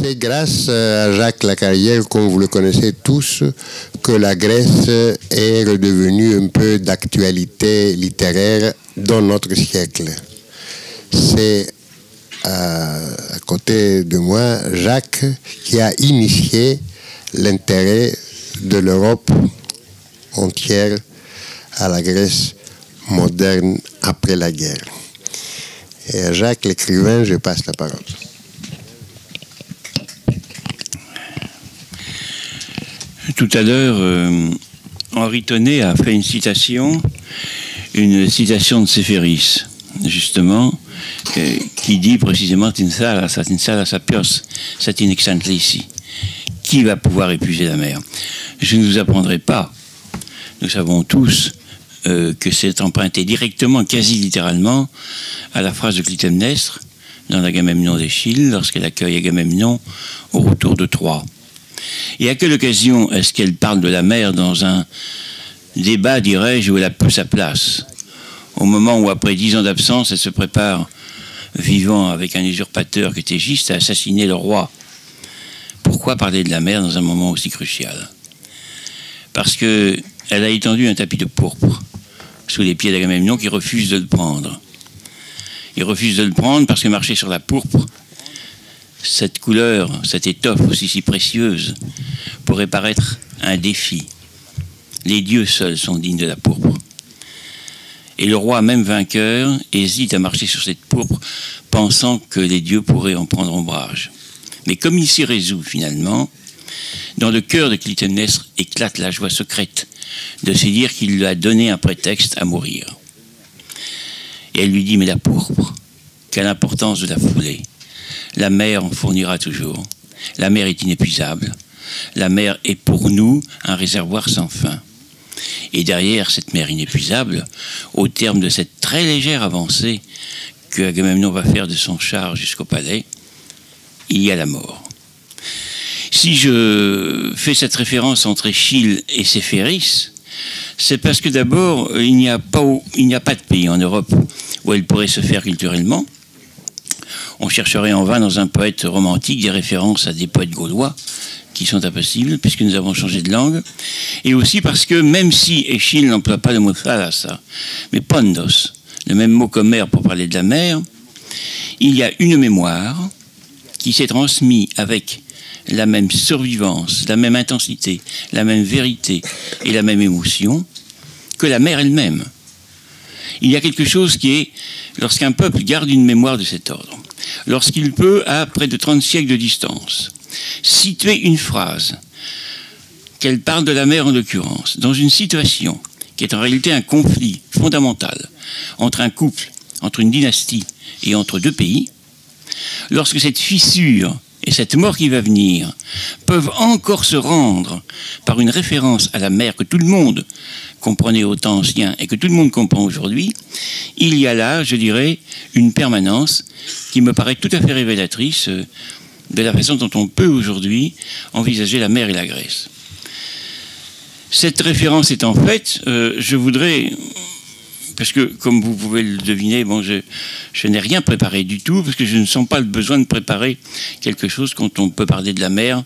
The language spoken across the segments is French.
C'est grâce à Jacques Lacarrière, comme vous le connaissez tous, que la Grèce est redevenue un peu d'actualité littéraire dans notre siècle. C'est à côté de moi Jacques qui a initié l'intérêt de l'Europe entière à la Grèce moderne après la guerre. Et à Jacques l'écrivain, je passe la parole. Tout à l'heure, Henri Tonnet a fait une citation de Séphéris, justement, qui dit précisément Tinsala sapios satin exantlici. Qui va pouvoir épuiser la mer? Je ne vous apprendrai pas. Nous savons tous que c'est emprunté directement, quasi littéralement, à la phrase de Clytemnestre dans l'Agamemnon d'Échille, lorsqu'elle accueille Agamemnon au retour de Troie. Et à quelle occasion est-ce qu'elle parle de la mer dans un débat, dirais-je, où elle a peu sa place? Au moment où, après 10 ans d'absence, elle se prépare, vivant avec un usurpateur qui était Égiste, à assassiner le roi. Pourquoi parler de la mer dans un moment aussi crucial? Parce qu'elle a étendu un tapis de pourpre sous les pieds d'Agamemnon qui refuse de le prendre. Il refuse de le prendre parce que marcher sur la pourpre, cette couleur, cette étoffe aussi si précieuse, pourrait paraître un défi. Les dieux seuls sont dignes de la pourpre. Et le roi, même vainqueur, hésite à marcher sur cette pourpre, pensant que les dieux pourraient en prendre ombrage. Mais comme il s'y résout finalement, dans le cœur de Clytemnestre éclate la joie secrète de se dire qu'il lui a donné un prétexte à mourir. Et elle lui dit, mais la pourpre, quelle importance de la fouler. La mer en fournira toujours. La mer est inépuisable. La mer est pour nous un réservoir sans fin. Et derrière cette mer inépuisable, au terme de cette très légère avancée que Agamemnon va faire de son char jusqu'au palais, il y a la mort. Si je fais cette référence entre Échille et Séphéris, c'est parce que d'abord, il n'y a pas de pays en Europe où elle pourrait se faire culturellement. On chercherait en vain dans un poète romantique des références à des poètes gaulois qui sont impossibles puisque nous avons changé de langue. Et aussi parce que même si Échille n'emploie pas le mot thalassa, mais pondos, le même mot qu'Homère pour parler de la mer, il y a une mémoire qui s'est transmise avec la même survivance, la même intensité, la même vérité et la même émotion que la mer elle-même. Il y a quelque chose qui est, lorsqu'un peuple garde une mémoire de cet ordre, lorsqu'il peut, à près de 30 siècles de distance, situer une phrase, qu'elle parle de la mer en l'occurrence, dans une situation qui est en réalité un conflit fondamental entre un couple, entre une dynastie et entre deux pays, lorsque cette fissure et cette mort qui va venir peuvent encore se rendre par une référence à la mer que tout le monde comprenait au temps ancien et que tout le monde comprend aujourd'hui, il y a là, je dirais, une permanence qui me paraît tout à fait révélatrice de la façon dont on peut aujourd'hui envisager la mer et la Grèce. Cette référence étant faite, je voudrais... Parce que, comme vous pouvez le deviner, bon, je n'ai rien préparé du tout, parce que je ne sens pas le besoin de préparer quelque chose quand on peut parler de la mer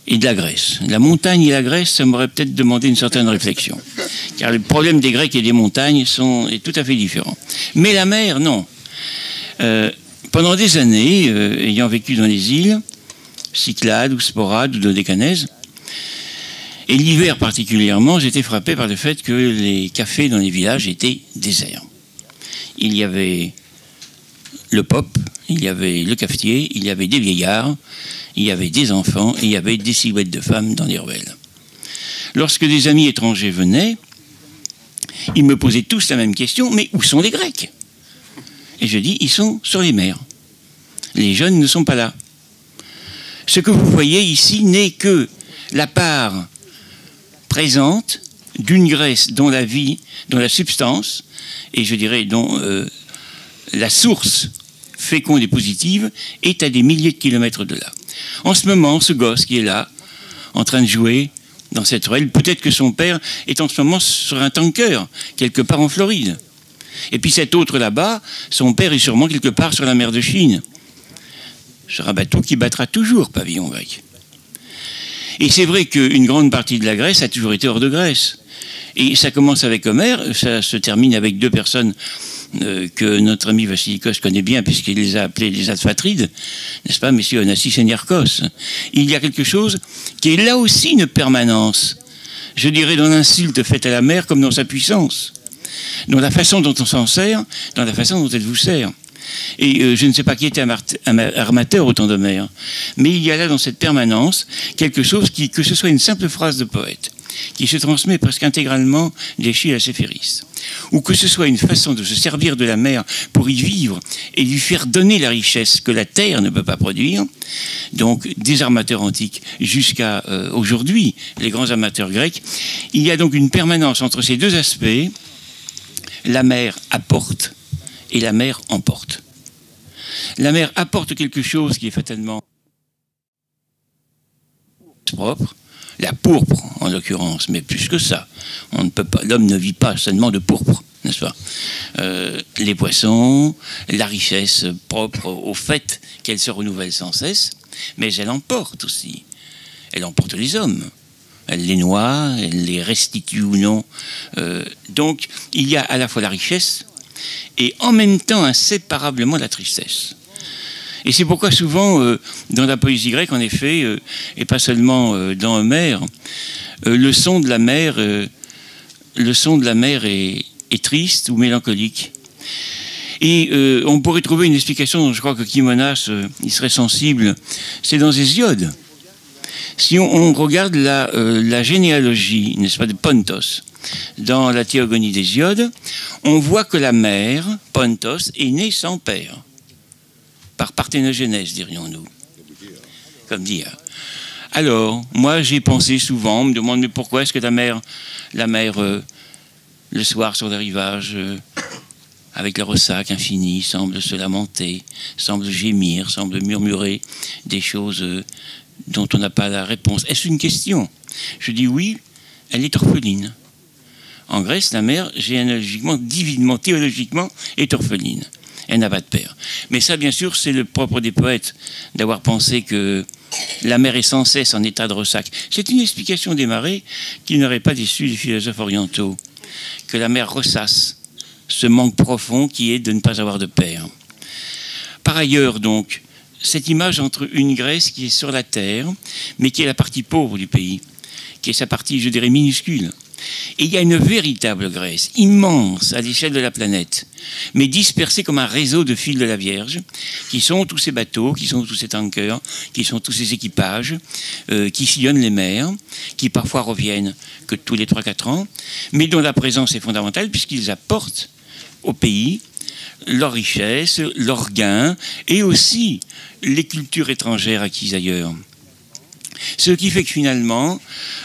et de la Grèce. La montagne et la Grèce, ça m'aurait peut-être demandé une certaine réflexion. Car le problème des Grecs et des montagnes est tout à fait différent. Mais la mer, non. Pendant des années, ayant vécu dans les îles, Cyclades ou Sporades ou Dodécanèse, et l'hiver particulièrement, j'étais frappé par le fait que les cafés dans les villages étaient déserts. Il y avait le pop, il y avait le cafetier, il y avait des vieillards, il y avait des enfants, et il y avait des silhouettes de femmes dans les ruelles. Lorsque des amis étrangers venaient, ils me posaient tous la même question, mais où sont les Grecs? Et je dis, ils sont sur les mers. Les jeunes ne sont pas là. Ce que vous voyez ici n'est que la part présente d'une Grèce dont la vie, dont la substance, et je dirais dont la source féconde et positive est à des milliers de kilomètres de là. En ce moment, ce gosse qui est là, en train de jouer dans cette ruelle, peut-être que son père est en ce moment sur un tanker, quelque part en Floride. Et puis cet autre là-bas, son père est sûrement quelque part sur la mer de Chine. sera un bateau qui battra toujours pavillon grec. Et c'est vrai qu'une grande partie de la Grèce a toujours été hors de Grèce. Et ça commence avec Homère, ça se termine avec deux personnes que notre ami Vassilikos connaît bien, puisqu'il les a appelés les Asphatrides, n'est-ce pas, messieurs Onassis et Niarchos. Il y a quelque chose qui est là aussi une permanence, je dirais dans l'insulte faite à la mer comme dans sa puissance, dans la façon dont on s'en sert, dans la façon dont elle vous sert. Et je ne sais pas qui était armateur au temps d'Homère, mais il y a là dans cette permanence quelque chose qui, que ce soit une simple phrase de poète, qui se transmet presque intégralement d'Eschyle à Séphéris, ou que ce soit une façon de se servir de la mer pour y vivre et lui faire donner la richesse que la terre ne peut pas produire, donc des armateurs antiques jusqu'à aujourd'hui, les grands amateurs grecs, il y a donc une permanence entre ces deux aspects, la mer apporte et la mer emporte. La mer apporte quelque chose qui est fatalement propre, la pourpre en l'occurrence, mais plus que ça. On ne peut pas, l'homme ne vit pas seulement de pourpre, n'est-ce pas? Les poissons, la richesse propre au fait qu'elle se renouvelle sans cesse, mais elle emporte aussi. Elle emporte les hommes. Elle les noie, elle les restitue ou non. Donc il y a à la fois la richesse et en même temps inséparablement la tristesse. Et c'est pourquoi souvent, dans la poésie grecque, en effet, et pas seulement dans Homère, le son de la mer est triste ou mélancolique. Et on pourrait trouver une explication dont je crois que Kimonas y serait sensible, c'est dans Hésiode. Si on regarde la généalogie, n'est-ce pas, de Pontos, dans la Théogonie d'Hésiode, on voit que la mère, Pontos, est née sans père. Par parthénogenèse, dirions-nous. Comme dire. Alors, moi, j'ai pensé souvent, on me demande mais pourquoi est-ce que la mère, le soir sur le rivage, avec le ressac infini, semble se lamenter, semble gémir, semble murmurer des choses dont on n'a pas la réponse. Est-ce une question? Je dis oui, elle est orpheline. En Grèce, la mère, généalogiquement, divinement, théologiquement, est orpheline. Elle n'a pas de père. Mais ça, bien sûr, c'est le propre des poètes, d'avoir pensé que la mer est sans cesse en état de ressac. C'est une explication des marées qui n'aurait pas déçu les philosophes orientaux. Que la mer ressasse ce manque profond qui est de ne pas avoir de père. Par ailleurs, donc, cette image entre une Grèce qui est sur la terre, mais qui est la partie pauvre du pays, qui est sa partie, je dirais, minuscule. Et il y a une véritable Grèce, immense à l'échelle de la planète, mais dispersée comme un réseau de fils de la Vierge, qui sont tous ces bateaux, qui sont tous ces tankers, qui sont tous ces équipages, qui sillonnent les mers, qui parfois reviennent que tous les 3-4 ans, mais dont la présence est fondamentale puisqu'ils apportent au pays leur richesse, leurs gains, et aussi les cultures étrangères acquises ailleurs. Ce qui fait que finalement,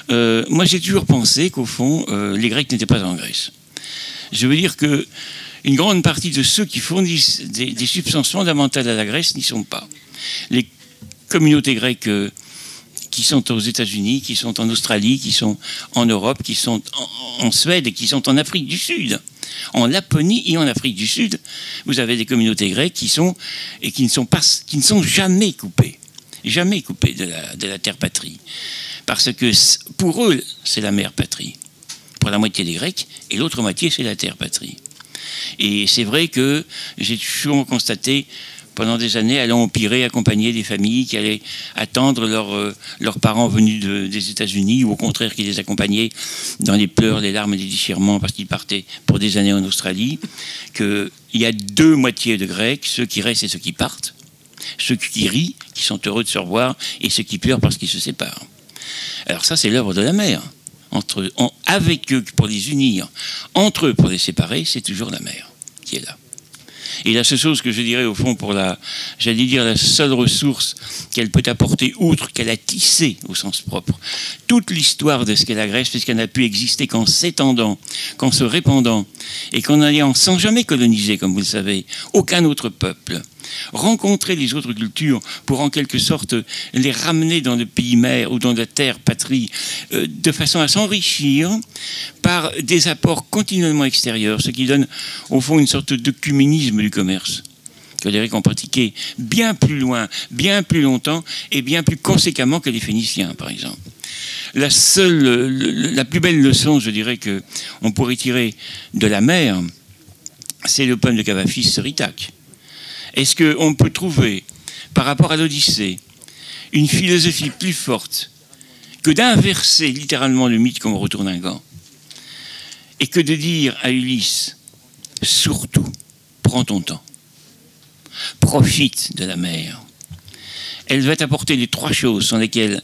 moi j'ai toujours pensé qu'au fond, les Grecs n'étaient pas en Grèce. Je veux dire que une grande partie de ceux qui fournissent des substances fondamentales à la Grèce n'y sont pas. Les communautés grecques qui sont aux États-Unis, qui sont en Australie, qui sont en Europe, qui sont en Suède et qui sont en Afrique du Sud, en Laponie et en Afrique du Sud, vous avez des communautés grecques qui sont et qui ne sont jamais coupées. Jamais coupés de la terre patrie. Parce que pour eux, c'est la mère patrie. Pour la moitié des Grecs, et l'autre moitié, c'est la terre patrie. Et c'est vrai que j'ai toujours constaté, pendant des années, allant au Pirée, accompagner des familles qui allaient attendre leurs parents venus des États-Unis, ou au contraire qui les accompagnaient dans les pleurs, les larmes et les déchirements, parce qu'ils partaient pour des années en Australie, qu'il y a deux moitiés de Grecs, ceux qui restent et ceux qui partent. Ceux qui rient, qui sont heureux de se revoir, et ceux qui pleurent parce qu'ils se séparent. Alors ça, c'est l'œuvre de la mer. Avec eux pour les unir, entre eux pour les séparer, c'est toujours la mer qui est là. Et la seule chose que je dirais au fond pour la seule ressource qu'elle peut apporter, outre qu'elle a tissé au sens propre toute l'histoire de ce qu'est la Grèce, puisqu'elle n'a pu exister qu'en s'étendant, qu'en se répandant, et qu'en allant sans jamais coloniser, comme vous le savez, aucun autre peuple, rencontrer les autres cultures pour en quelque sorte les ramener dans le pays mère ou dans la terre patrie, de façon à s'enrichir par des apports continuellement extérieurs, ce qui donne au fond une sorte d'œcuménisme du commerce. que les Grecs ont pratiqué bien plus loin, bien plus longtemps et bien plus conséquemment que les Phéniciens, par exemple. La plus belle leçon, je dirais, qu'on pourrait tirer de la mer, c'est le poème de Cavafis sur Ithaque. Est-ce qu'on peut trouver, par rapport à l'Odyssée, une philosophie plus forte que d'inverser littéralement le mythe comme retour d'un gant et que de dire à Ulysse, surtout, prends ton temps, profite de la mer. Elle va t'apporter les trois choses sans lesquelles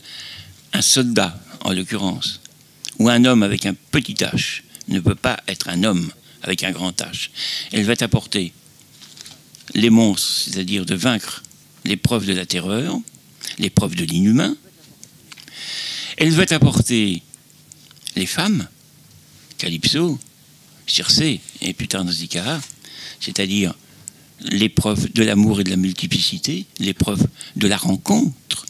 un soldat, en l'occurrence, ou un homme avec un petit H ne peut pas être un homme avec un grand H. Elle va t'apporter les monstres, c'est-à-dire de vaincre l'épreuve de la terreur, l'épreuve de l'inhumain. Elle va t'apporter les femmes, Calypso, Circé et plus tard Nausicaa, c'est-à-dire l'épreuve de l'amour et de la multiplicité, l'épreuve de la rencontre,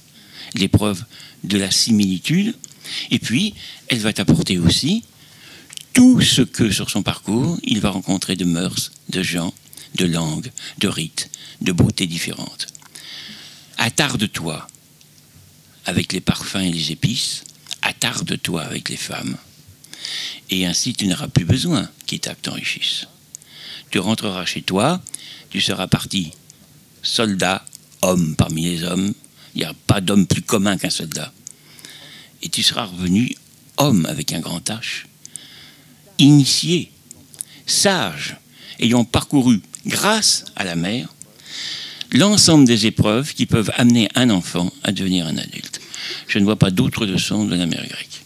l'épreuve de la similitude, et puis elle va t'apporter aussi tout ce que sur son parcours il va rencontrer de mœurs, de gens, de langues, de rites, de beautés différentes. Attarde-toi avec les parfums et les épices, attarde-toi avec les femmes, et ainsi tu n'auras plus besoin qu'Ithaque t'enrichisse. Tu rentreras chez toi, tu seras parti soldat, homme parmi les hommes, il n'y a pas d'homme plus commun qu'un soldat. Et tu seras revenu homme avec un grand H, initié, sage, ayant parcouru, grâce à la mer, l'ensemble des épreuves qui peuvent amener un enfant à devenir un adulte. Je ne vois pas d'autre leçon de la mer grecque.